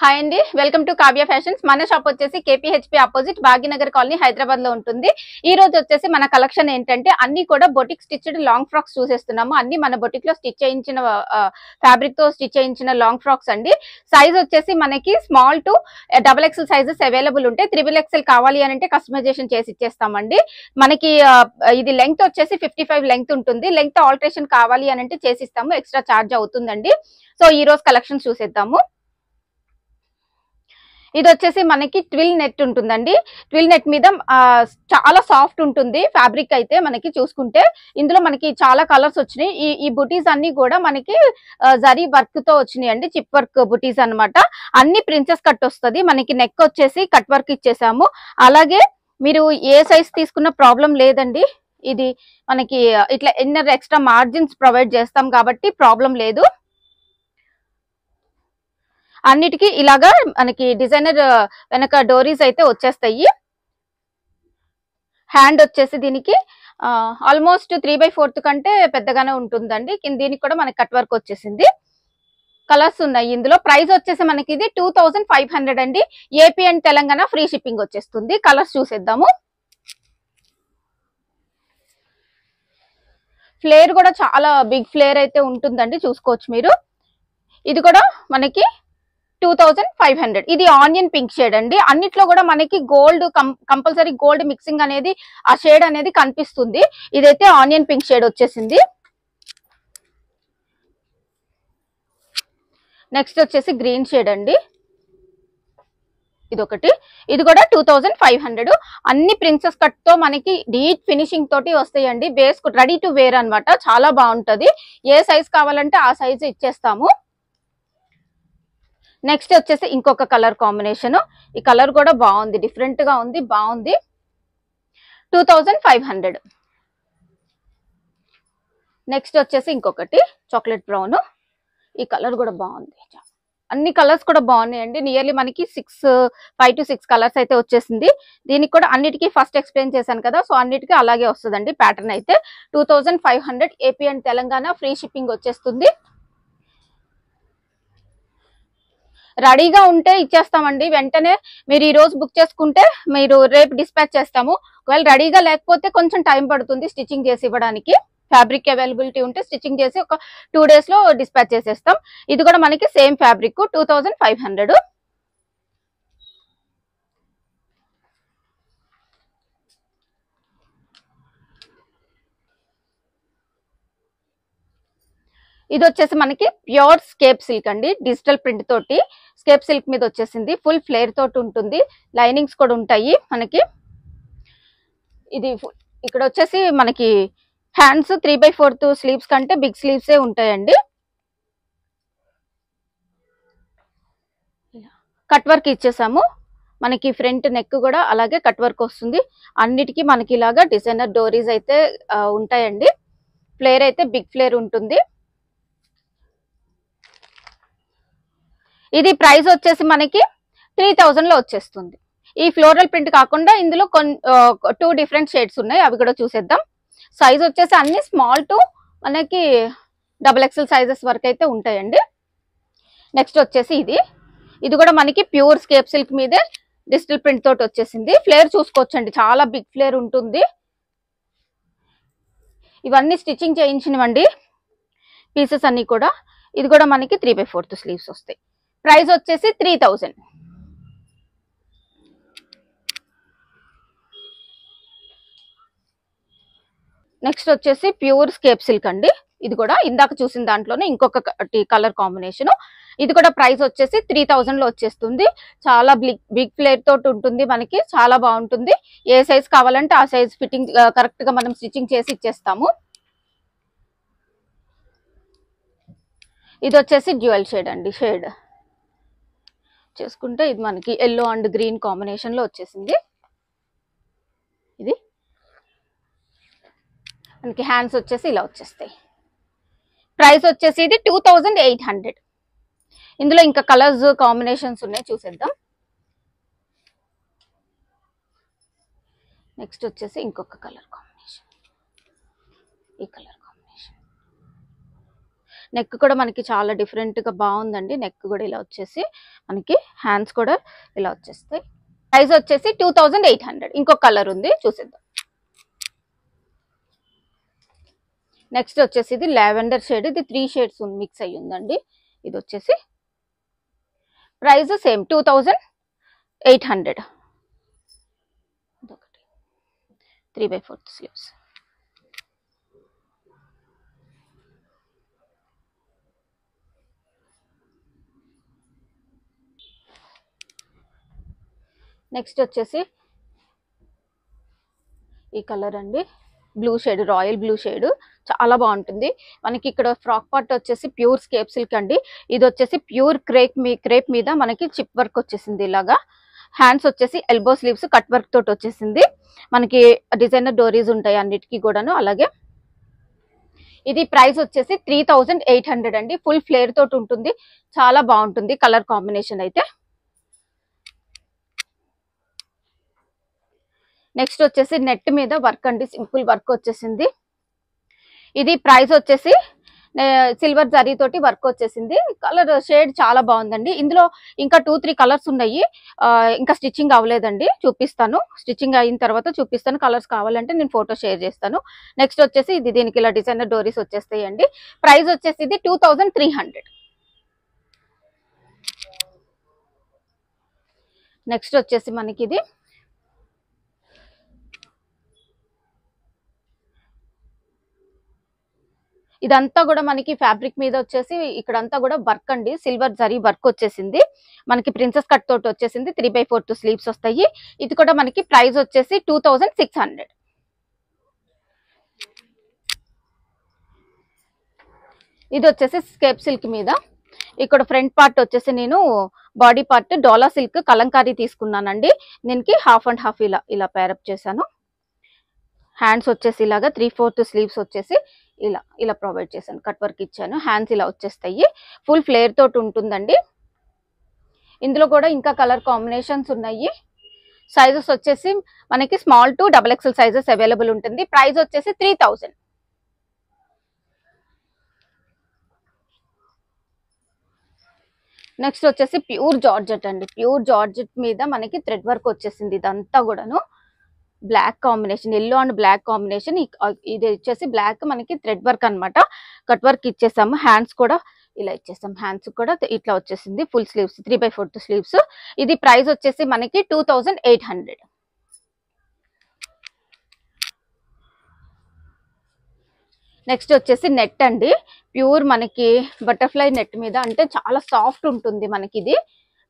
Hi అండి, welcome to Kavya fashions. మన shop వచ్చేసి కేపీహెచ్పి ఆపోజిట్ భాగ్యనగర్ కాలనీ హైదరాబాద్ లో ఉంటుంది. ఈ రోజు వచ్చేసి మన కలెక్షన్ ఏంటంటే అన్ని కూడా బొటిక్ స్టిచ్డ్ లాంగ్ ఫ్రాక్స్ చూసేస్తున్నాము. అన్ని మన బొటిక్ లో స్టిచ్ చేయించిన ఫ్యాబ్రిక్ తో స్టిచ్ చేయించిన లాంగ్ ఫ్రాక్స్ అండి. సైజ్ వచ్చేసి మనకి small to XXL sizes available ఉంటాయి. XXL కావాలి అని అంటే కస్టమైజేషన్ చేసి ఇచ్చేస్తామండి. మనకి ఇది లెంగ్త్ వచ్చేసి 55 లెంగ్త్ ఉంటుంది. లెంగ్త్ ఆల్టరేషన్ కావాలి అని అంటే చేసిస్తాము, ఎక్స్ట్రా ఛార్జ్ అవుతుందండి. సో ఈ రోజు కలెక్షన్ చూసేద్దాము. ఇది వచ్చేసి మనకి ట్విల్ నెట్ ఉంటుందండి. ట్విల్ నెట్ మీద చాలా సాఫ్ట్ ఉంటుంది ఫ్యాబ్రిక్ అయితే. మనకి చూసుకుంటే ఇందులో మనకి చాలా కలర్స్ వచ్చినాయి. ఈ బుటీస్ అన్ని కూడా మనకి జరీ వర్క్ తో వచ్చినాయి అండి. చిప్ వర్క్ బుటీస్ అన్నమాట. అన్ని ప్రిన్సెస్ కట్ వస్తుంది. మనకి నెక్ వచ్చేసి కట్ వర్క్ ఇచ్చేసాము. అలాగే మీరు ఏ సైజ్ తీసుకున్న ప్రాబ్లం లేదండి. ఇది మనకి ఇట్లా ఇన్నర్ ఎక్స్ట్రా మార్జిన్స్ ప్రొవైడ్ చేస్తాం కాబట్టి ప్రాబ్లం లేదు. అన్నిటికీ ఇలాగా మనకి డిజైనర్ వెనక డోరీస్ అయితే వచ్చేస్తాయి. హ్యాండ్ వచ్చేసి దీనికి ఆల్మోస్ట్ 3/4 కంటే పెద్దగానే ఉంటుందండి. దీనికి కూడా మనకి కట్ వర్క్ వచ్చేసింది. కలర్స్ ఉన్నాయి ఇందులో. ప్రైస్ వచ్చేసి మనకి ఇది 2500 అండి. AP and Telangana free shipping వచ్చేస్తుంది. కలర్స్ చూసేద్దాము. ఫ్లేర్ కూడా చాలా బిగ్ ఫ్లేర్ అయితే ఉంటుందండి, చూసుకోవచ్చు మీరు. ఇది కూడా మనకి 2500. ఇది ఆనియన్ పింక్ షేడ్ అండి. అన్నిట్లో కూడా మనకి గోల్డ్ కంపల్సరీ గోల్డ్ మిక్సింగ్ అనేది ఆ షేడ్ అనేది కనిపిస్తుంది. ఇదైతే ఆనియన్ పింక్ షేడ్ వచ్చేసింది. నెక్స్ట్ వచ్చేసి గ్రీన్ షేడ్ అండి. ఇదొకటి. ఇది కూడా 2500. అన్ని ప్రిన్సెస్ కట్ తో మనకి డీప్ ఫినిషింగ్ తోటి వస్తాయండి. వేసుకు రెడీ టు వేర్ అనమాట. చాలా బాగుంటది. ఏ సైజ్ కావాలంటే ఆ సైజు ఇచ్చేస్తాము. నెక్స్ట్ వచ్చేసి ఇంకొక కలర్ కాంబినేషన్. ఈ కలర్ కూడా బాగుంది, డిఫరెంట్ గా ఉంది, బాగుంది. 2500. నెక్స్ట్ వచ్చేసి ఇంకొకటి చాక్లెట్ బ్రౌన్. ఈ కలర్ కూడా బాగుంది. అన్ని కలర్స్ కూడా బాగున్నాయండి. నియర్లీ మనకి 5 to 6 కలర్స్ అయితే వచ్చేసింది. దీనికి కూడా అన్నిటికీ ఫస్ట్ ఎక్స్ప్లెయిన్ చేశాను కదా, సో అన్నిటికీ అలాగే వస్తుందండి ప్యాటర్న్ అయితే. 2500 AP and Telangana free shipping వచ్చేస్తుంది. రెడీగా ఉంటే ఇచ్చేస్తామండి వెంటనే. మీరు ఈ రోజు బుక్ చేసుకుంటే మీరు రేపు డిస్పాచ్ చేస్తాము. ఒకవేళ రెడీగా లేకపోతే కొంచెం టైం పడుతుంది స్టిచ్చింగ్ చేసి ఇవ్వడానికి. ఫ్యాబ్రిక్ అవైలబిలిటీ ఉంటే స్టిచ్చింగ్ చేసి ఒక 2 days లో డిస్పాచ్ చేసేస్తాం. ఇది కూడా మనకి సేమ్ ఫ్యాబ్రిక్ 2500. ఇది వచ్చేసి మనకి ప్యూర్ స్కేప్ సిల్క్ అండి. డిజిటల్ ప్రింట్ తోటి స్కేప్ సిల్క్ మీద వచ్చేసింది. ఫుల్ ఫ్లేర్ తోటి ఉంటుంది. లైనింగ్స్ కూడా ఉంటాయి మనకి. ఇది ఇక్కడ వచ్చేసి మనకి హ్యాండ్స్ 3/4 స్లీవ్స్ కంటే బిగ్ స్లీవ్సే ఉంటాయండి. కట్ వర్క్ ఇచ్చేసాము. మనకి ఫ్రంట్ నెక్ కూడా అలాగే కట్ వర్క్ వస్తుంది. అన్నిటికీ మనకి ఇలాగా డిజైనర్ డోరీస్ అయితే ఉంటాయండి. ఫ్లేర్ అయితే బిగ్ ఫ్లేర్ ఉంటుంది. ఇది ప్రైస్ వచ్చేసి మనకి 3000 లో వచ్చేస్తుంది. ఈ ఫ్లోరల్ ప్రింట్ కాకుండా ఇందులో 2 డిఫరెంట్ షేడ్స్ ఉన్నాయి, అవి కూడా చూసేద్దాం. సైజ్ వచ్చేసి అన్ని స్మాల్ టు మనకి XXL సైజెస్ వరకు అయితే ఉంటాయండి. నెక్స్ట్ వచ్చేసి ఇది కూడా మనకి ప్యూర్ స్కేప్ సిల్క్ మీదే డిజిటల్ ప్రింట్ తోటి వచ్చేసింది. ఫ్లేర్ చూసుకోవచ్చండి, చాలా బిగ్ ఫ్లేర్ ఉంటుంది. ఇవన్నీ స్టిచ్చింగ్ చేయించినవండి పీసెస్ అన్ని కూడా. ఇది కూడా మనకి 3/4 స్లీవ్స్ వస్తాయి. ప్రైస్ వచ్చేసి 3000. నెక్స్ట్ వచ్చేసి ప్యూర్ స్కేప్ సిల్క్ అండి. ఇది కూడా ఇందాక చూసిన దాంట్లోనే ఇంకొక కలర్ కాంబినేషన్. ఇది కూడా ప్రైస్ వచ్చేసి 3000 లో వచ్చేస్తుంది. చాలా బిగ్ ఫ్లేర్ తోటి ఉంటుంది మనకి, చాలా బాగుంటుంది. ఏ సైజ్ కావాలంటే ఆ సైజ్ ఫిట్టింగ్ కరెక్ట్ గా మనం స్టిచ్చింగ్ చేసి ఇచ్చేస్తాము. ఇది వచ్చేసి డ్యూయల్ షేడ్ అండి. షేడ్ చేసుకుంటే ఇది మనకి ఎల్లో అండ్ గ్రీన్ కాంబినేషన్ లో వచ్చేసింది. ఇది మనకి హ్యాండ్స్ వచ్చేసి ఇలా వచ్చేస్తాయి. ప్రైస్ వచ్చేసి ఇది 2800. ఇందులో ఇంకా కలర్స్ కాంబినేషన్స్ ఉన్నాయి, చూసేద్దాం. నెక్స్ట్ వచ్చేసి ఇంకొక కలర్ కాంబినేషన్. ఈ కలర్ కాంబినేషన్ నెక్ కూడా మనకి చాలా డిఫరెంట్ గా బాగుందండి. నెక్ కూడా ఇలా వచ్చేసి మనకి హ్యాండ్స్ కూడా ఇలా వచ్చేస్తాయి. ప్రైస్ వచ్చేసి 2800. ఇంకొక కలర్ ఉంది చూసేద్దాం. నెక్స్ట్ వచ్చేసి ఇది లావెండర్ షేడ్. ఇది 3 షేడ్స్ మిక్స్ అయ్యి ఉందండి. ఇది వచ్చేసి ప్రైస్ సేమ్ 2800. 3/4 స్లీవ్స్. నెక్స్ట్ వచ్చేసి ఈ కలర్ అండి, blue shade, royal blue shade. చాలా బాగుంటుంది. మనకి ఇక్కడ ఫ్రాక్ పార్ట్ వచ్చేసి ప్యూర్ స్కేప్ సిల్క్ అండి. ఇది వచ్చేసి ప్యూర్ క్రేప్ మీద మనకి చిప్ వర్క్ వచ్చేసింది ఇలాగా. హ్యాండ్స్ వచ్చేసి ఎల్బో స్లీవ్స్ కట్ వర్క్ తోటి వచ్చేసింది. మనకి డిజైనర్ డోరీస్ ఉంటాయి అన్నిటికీ కూడాను. అలాగే ఇది ప్రైస్ వచ్చేసి 3800 అండి. ఫుల్ ఫ్లేర్ తోటి ఉంటుంది. చాలా బాగుంటుంది కలర్ కాంబినేషన్ అయితే. నెక్స్ట్ వచ్చేసి నెట్ మీద వర్క్ అండి, సింపుల్ వర్క్ వచ్చేసింది. ఇది ప్రైస్ వచ్చేసి సిల్వర్ జరీ తోటి వర్క్ వచ్చేసింది. కలర్ షేడ్ చాలా బాగుందండి. ఇందులో ఇంకా 2-3 కలర్స్ ఉన్నాయి. ఇంకా స్టిచ్చింగ్ అవ్వలేదండి, చూపిస్తాను. స్టిచ్చింగ్ అయిన తర్వాత చూపిస్తాను. కలర్స్ కావాలంటే నేను ఫోటో షేర్ చేస్తాను. నెక్స్ట్ వచ్చేసి ఇది దీనికి ఇలా డిజైనర్ డోరీస్ వచ్చేస్తాయండి. ప్రైస్ వచ్చేసి ఇది 2300. నెక్స్ట్ వచ్చేసి మనకి ఇది ఇదంతా కూడా మనకి ఫ్యాబ్రిక్ మీద వచ్చేసి ఇక్కడంతా కూడా వర్క్ అండి, సిల్వర్ జరీ వర్క్ వచ్చేసింది. మనకి ప్రిన్సెస్ కట్ తోటి వచ్చేసింది. 3/4 స్లీవ్స్ వస్తాయి. ఇది కూడా మనకి ప్రైస్ వచ్చేసి 2600. ఇది వచ్చేసి స్కేప్ సిల్క్ మీద ఇక్కడ ఫ్రంట్ పార్ట్ వచ్చేసి నేను బాడీ పార్ట్ డోలా సిల్క్ కలంకారీ తీసుకున్నానండి. దీనికి హాఫ్ అండ్ హాఫ్ ఇలా పేరప్ చేశాను. హ్యాండ్స్ వచ్చేసి ఇలాగా 3/4 స్లీవ్స్ వచ్చేసి ఇలా ప్రొవైడ్ చేశాను. కట్ వర్క్ ఇచ్చాను. హ్యాండ్స్ ఇలా వచ్చేస్తాయి. ఫుల్ ఫ్లేర్ తోటి ఉంటుందండి. ఇందులో కూడా ఇంకా కలర్ కాంబినేషన్స్ ఉన్నాయి. సైజెస్ వచ్చేసి మనకి small to XXL sizes available ఉంటుంది. ప్రైస్ వచ్చేసి 3000. నెక్స్ట్ వచ్చేసి ప్యూర్ జార్జెట్ అండి. ప్యూర్ జార్జెట్ మీద మనకి థ్రెడ్ వర్క్ వచ్చేసింది. ఇదంతా కూడాను black combination, yellow and black combination. ఇది వచ్చేసి బ్లాక్ మనకి థ్రెడ్ వర్క్ అనమాట. కట్ వర్క్ ఇచ్చేసాము. హ్యాండ్స్ కూడా ఇలా ఇచ్చేసాం. హ్యాండ్స్ కూడా ఇట్లా వచ్చేసింది. Full sleeves 3/4 sleeves. ఇది ప్రైస్ వచ్చేసి మనకి 2800. నెక్స్ట్ వచ్చేసి నెట్ అండి. ప్యూర్ మనకి బటర్ఫ్లై నెట్ మీద, అంటే చాలా సాఫ్ట్ ఉంటుంది మనకి. ఇది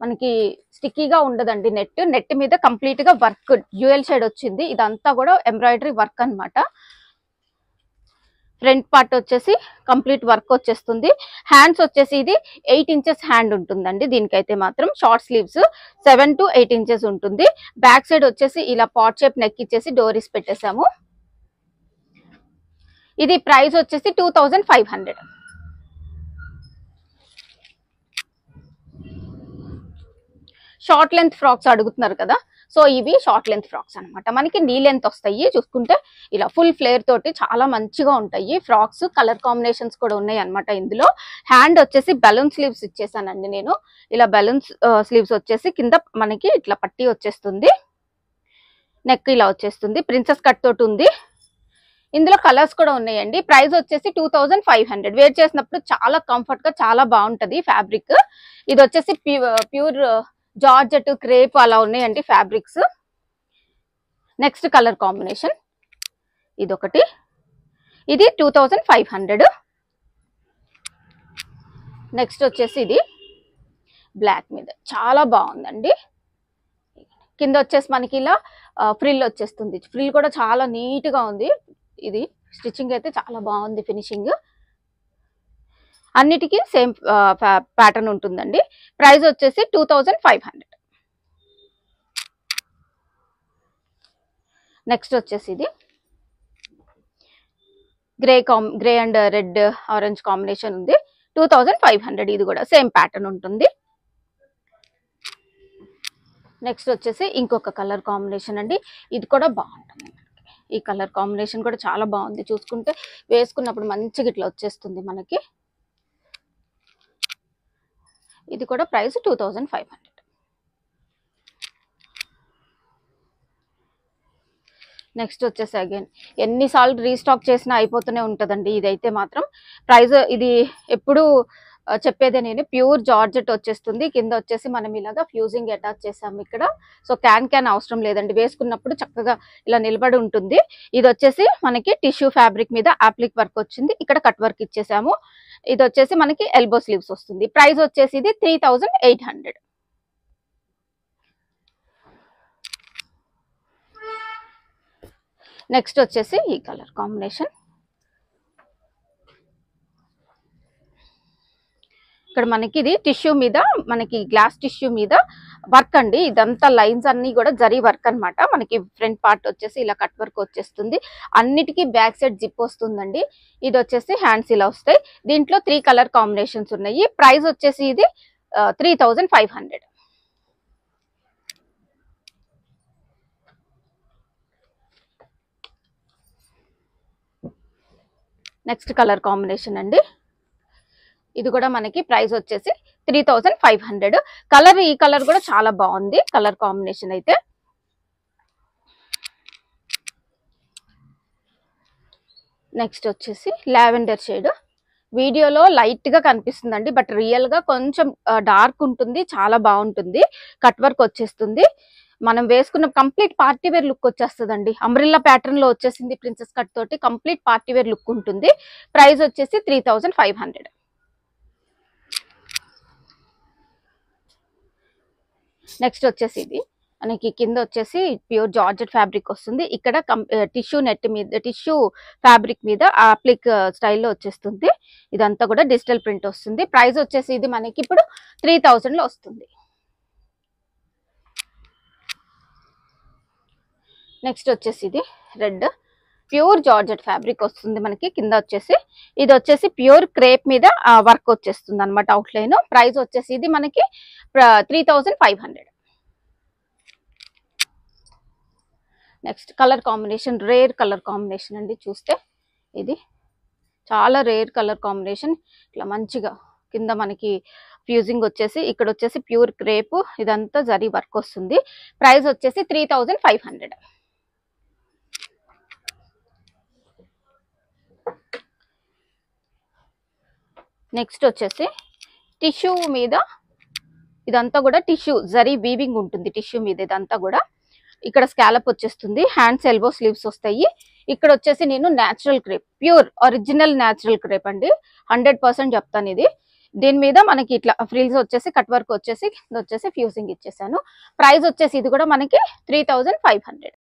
మనకి స్టిక్కీగా ఉండదండి. నెట్ మీద కంప్లీట్ గా వర్క్ డ్యూయల్ షేడ్ వచ్చింది. ఇదంతా కూడా ఎంబ్రాయిడరీ వర్క్ అన్నమాట. ఫ్రంట్ పార్ట్ వచ్చేసి కంప్లీట్ వర్క్ వచ్చేస్తుంది. హ్యాండ్స్ వచ్చేసి ఇది 8 ఇంచెస్ హ్యాండ్ ఉంటుందండి. దీనికైతే మాత్రం షార్ట్ స్లీవ్స్ 7 to 8 ఇంచెస్ ఉంటుంది. బ్యాక్ సైడ్ వచ్చేసి ఇలా పాట్ షేప్ నెక్ ఇచ్చేసి డోరీస్ పెట్టేసాము. ఇది ప్రైస్ వచ్చేసి 2500. షార్ట్ లెంత్ ఫ్రాక్స్ అడుగుతున్నారు కదా, సో ఇవి షార్ట్ లెంత్ ఫ్రాక్స్ అనమాట. మనకి నీ లెంత్ వస్తాయి. చూసుకుంటే ఇలా ఫుల్ ఫ్లేర్ తోటి చాలా మంచిగా ఉంటాయి ఫ్రాక్స్. కలర్ కాంబినేషన్స్ కూడా ఉన్నాయి అనమాట ఇందులో. హ్యాండ్ వచ్చేసి బలూన్ స్లీవ్స్ ఇచ్చేసానండి నేను. ఇలా బలూన్ స్లీవ్స్ వచ్చేసి కింద మనకి ఇట్లా పట్టి వచ్చేస్తుంది. నెక్ ఇలా వచ్చేస్తుంది. ప్రిన్సెస్ కట్ తోటి ఉంది. ఇందులో కలర్స్ కూడా ఉన్నాయండి. ప్రైస్ వచ్చేసి 2500. వేర్ చేసినప్పుడు చాలా కంఫర్ట్ గా చాలా బాగుంటది ఫ్యాబ్రిక్. ఇది వచ్చేసి ప్యూర్ జార్జెట్, క్రేప్ అలా ఉన్నాయండి ఫ్యాబ్రిక్స్. నెక్స్ట్ కలర్ కాంబినేషన్ ఇదొకటి. ఇది 2500. నెక్స్ట్ వచ్చేసి ఇది బ్లాక్ మీద చాలా బాగుందండి. కింద వచ్చేసి మనకి ఇలా ఫ్రిల్ వచ్చేస్తుంది. ఫ్రిల్ కూడా చాలా నీట్ గా ఉంది. ఇది స్టిచ్చింగ్ అయితే చాలా బాగుంది. ఫినిషింగ్ అన్నిటికీ సేమ్ ప్యాటర్న్ ఉంటుందండి. ప్రైస్ వచ్చేసి 2500. నెక్స్ట్ వచ్చేసి ఇది grey and red orange combination ఉంది. 2500. ఇది కూడా సేమ్ ప్యాటర్న్ ఉంటుంది. నెక్స్ట్ వచ్చేసి ఇంకొక కలర్ కాంబినేషన్ అండి. ఇది కూడా బాగుంటుంది. ఈ కలర్ కాంబినేషన్ కూడా చాలా బాగుంది. చూసుకుంటే వేసుకున్నప్పుడు మంచిగా ఇట్లా వచ్చేస్తుంది మనకి. ఇది కూడా ప్రైస్ 2500. నెక్స్ట్ వచ్చేసి అగైన్ ఎన్నిసార్లు రీస్టాక్ చేసినా అయిపోతూనే ఉంటుందండి. ఇదైతే మాత్రం ప్రైస్ ఇది ఎప్పుడు చెప్పేదే నేను. ప్యూర్ జార్జెట్ వచ్చేస్తుంది. కింద వచ్చేసి మనం ఇలాగా ఫ్యూజింగ్ అటాచ్ చేసాము ఇక్కడ. సో క్యాన్ అవసరం లేదండి, వేసుకున్నప్పుడు చక్కగా ఇలా నిలబడి ఉంటుంది. ఇది వచ్చేసి మనకి టిష్యూ ఫ్యాబ్రిక్ మీద అప్లిక్ వర్క్ వచ్చింది. ఇక్కడ కట్ వర్క్ ఇచ్చేసాము. ఇది వచ్చేసి మనకి ఎల్బో స్లీవ్స్ వస్తుంది. ప్రైస్ వచ్చేసి ఇది 3800. నెక్స్ట్ వచ్చేసి ఈ కలర్ కాంబినేషన్. ఇక్కడ మనకి ఇది టిష్యూ మీద, మనకి గ్లాస్ టిష్యూ మీద వర్క్ అండి. ఇదంతా లైన్స్ అన్ని కూడా జరీ వర్క్ అన్నమాట. మనకి ఫ్రంట్ పార్ట్ వచ్చేసి ఇలా కట్ వర్క్ వచ్చేస్తుంది. అన్నిటికీ బ్యాక్ సైడ్ జిప్ వస్తుందండి. ఇది వచ్చేసి హ్యాండ్స్ ఇలా వస్తాయి. దీంట్లో 3 కలర్ కాంబినేషన్స్ ఉన్నాయి. ప్రైస్ వచ్చేసి ఇది 3500. నెక్స్ట్ కలర్ కాంబినేషన్ అండి. ఇది కూడా మనకి ప్రైస్ వచ్చేసి 3500. కలర్, ఈ కలర్ కూడా చాలా బాగుంది కలర్ కాంబినేషన్ అయితే. నెక్స్ట్ వచ్చేసి లావెండర్ షేడ్. వీడియోలో లైట్ గా కనిపిస్తుందండి, బట్ రియల్ గా కొంచెం డార్క్ ఉంటుంది. చాలా బాగుంటుంది. కట్ వర్క్ వచ్చేస్తుంది. మనం వేసుకున్న కంప్లీట్ పార్టీ వేర్ లుక్ వచ్చేస్తుందండి. అంబ్రిల్లా ప్యాటర్న్ లో వచ్చేసింది. ప్రిన్సెస్ కట్ తోటి కంప్లీట్ పార్టీ వేర్ లుక్ ఉంటుంది. ప్రైస్ వచ్చేసి 3500. నెక్స్ట్ వచ్చేసి ఇది మనకి కింద వచ్చేసి ప్యూర్ జార్జెట్ ఫ్యాబ్రిక్ వస్తుంది. ఇక్కడ టిష్యూ నెట్ మీద, టిష్యూ ఫ్యాబ్రిక్ మీద అప్లిక్ స్టైల్లో వచ్చేస్తుంది. ఇదంతా కూడా డిజిటల్ ప్రింట్ వస్తుంది. ప్రైస్ వచ్చేసి ఇది మనకి ఇప్పుడు 3000 లో వస్తుంది. నెక్స్ట్ వచ్చేసి ఇది రెడ్ ప్యూర్ జార్జెట్ ఫ్యాబ్రిక్ వస్తుంది మనకి. కింద వచ్చేసి ఇది వచ్చేసి ప్యూర్ క్రేప్ మీద వర్క్ వచ్చేస్తుంది అనమాట, అవుట్లైన్. ప్రైస్ వచ్చేసి ఇది మనకి 3500. Next colour combination, rare colour combination అండి. చూస్తే ఇది చాలా రేర్ కలర్ కాంబినేషన్. ఇట్లా మంచిగా కింద మనకి ఫ్యూజింగ్ వచ్చేసి, ఇక్కడ వచ్చేసి ప్యూర్ క్రేప్, ఇదంతా జరీ వర్క్ వస్తుంది. ప్రైస్ వచ్చేసి 3500. నెక్స్ట్ వచ్చేసి టిష్యూ మీద, ఇదంతా కూడా టిష్యూ జరీ వీవింగ్ ఉంటుంది టిష్యూ మీద. ఇదంతా కూడా ఇక్కడ స్కాలప్ వచ్చేస్తుంది. హ్యాండ్స్ ఎల్బో స్లీవ్స్ వస్తాయి. ఇక్కడ వచ్చేసి నేను natural crepe, pure original natural crepe అండి, 100% చెప్తాను ఇది. దీని మీద మనకి ఇట్లా ఫ్రిల్స్ వచ్చేసి కట్ వర్క్ వచ్చేసి ఫ్యూజింగ్ ఇచ్చేసాను. ప్రైస్ వచ్చేసి ఇది కూడా మనకి 3500.